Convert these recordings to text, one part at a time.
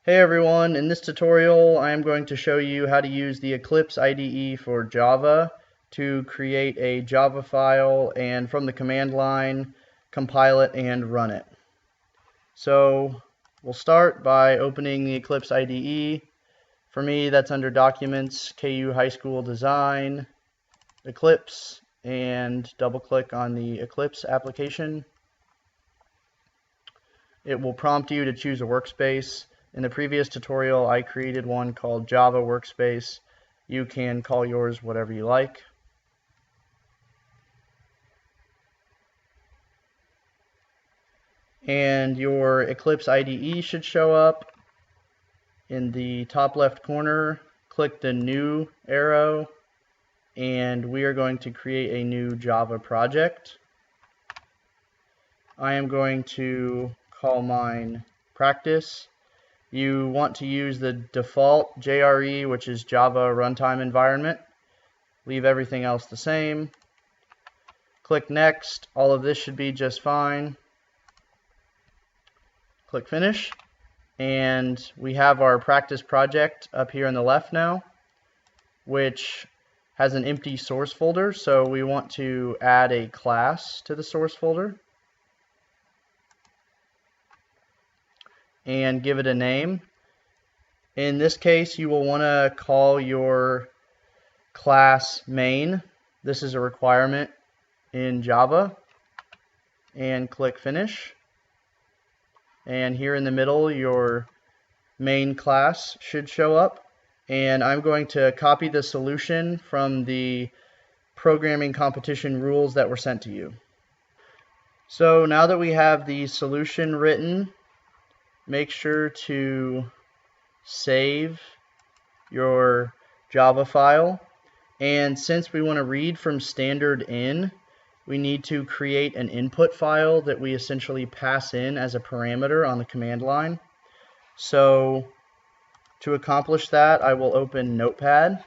Hey everyone, in this tutorial I am going to show you how to use the Eclipse IDE for Java to create a Java file and from the command line compile it and run it. So we'll start by opening the Eclipse IDE. For me that's under Documents, KU High School Design, Eclipse, and double click on the Eclipse application. It will prompt you to choose a workspace. In the previous tutorial, I created one called Java Workspace. You can call yours whatever you like. And your Eclipse IDE should show up. In the top left corner, click the New arrow, and we are going to create a new Java project. I am going to call mine Practice. You want to use the default JRE, which is Java Runtime Environment. Leave everything else the same. Click Next. All of this should be just fine. Click Finish. And we have our practice project up here on the left now, which has an empty source folder. So we want to add a class to the source folder and give it a name. In this case, you will want to call your class main. This is a requirement in Java. And click Finish. And here in the middle, your main class should show up. And I'm going to copy the solution from the programming competition rules that were sent to you. So now that we have the solution written, make sure to save your Java file. And since we want to read from standard in, we need to create an input file that we essentially pass in as a parameter on the command line. So to accomplish that, I will open Notepad.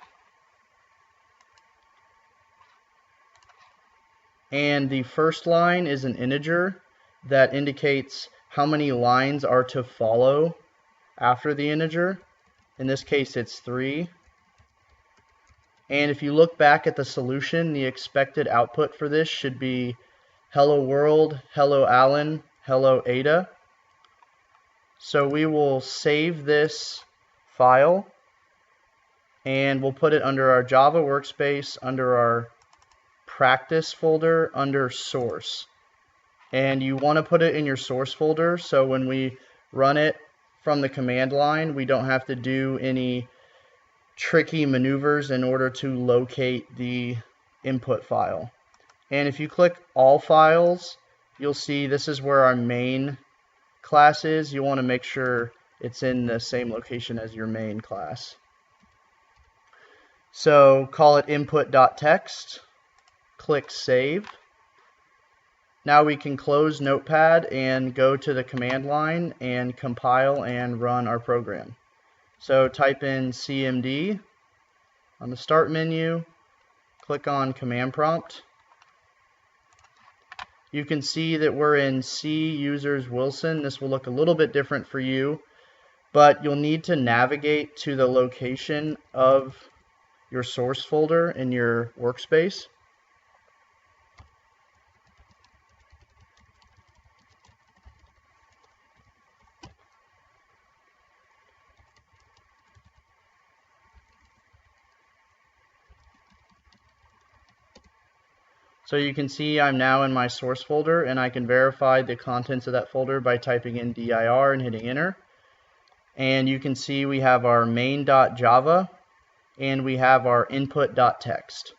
And the first line is an integer that indicates how many lines are to follow after the integer. In this case, it's 3. And if you look back at the solution, the expected output for this should be hello world, hello Alan, hello Ada. So we will save this file and we'll put it under our Java workspace, under our practice folder, under source. And you want to put it in your source folder so when we run it from the command line, we don't have to do any tricky maneuvers in order to locate the input file. And if you click all files, you'll see this is where our main class is. You want to make sure it's in the same location as your main class. So call it input.txt, click save. Now we can close Notepad and go to the command line and compile and run our program. So type in CMD on the start menu, click on command prompt. You can see that we're in C users Wilson. This will look a little bit different for you, but you'll need to navigate to the location of your source folder in your workspace. So you can see I'm now in my source folder and I can verify the contents of that folder by typing in dir and hitting enter. And you can see we have our main.java and we have our input.txt.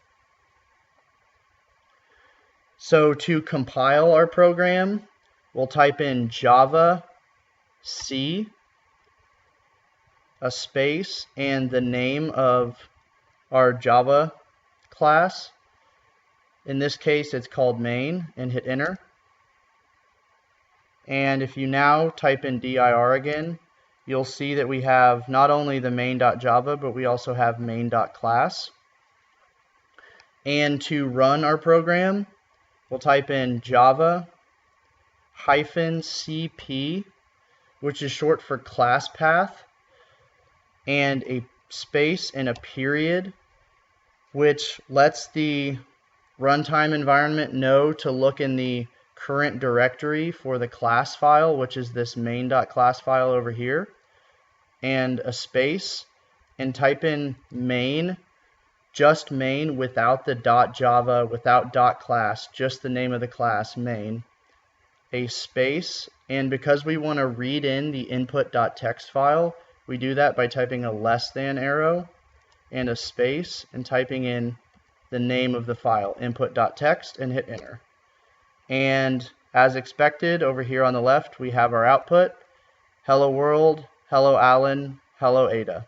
So to compile our program, we'll type in Java C, a space, and the name of our Java class. In this case, it's called main, and hit enter. And if you now type in dir again, you'll see that we have not only the main.java, but we also have main.class. And to run our program, we'll type in Java -cp, which is short for class path, and a space and a period, which lets the runtime environment know to look in the current directory for the class file, which is this main.class file over here, and a space, and type in main, just main without the .java, without .class, just the name of the class, main, a space, and because we want to read in the input.txt file, we do that by typing a less than arrow and a space and typing in the name of the file, input.txt, and hit enter. And as expected, over here on the left, we have our output, hello world, hello Alan, hello Ada.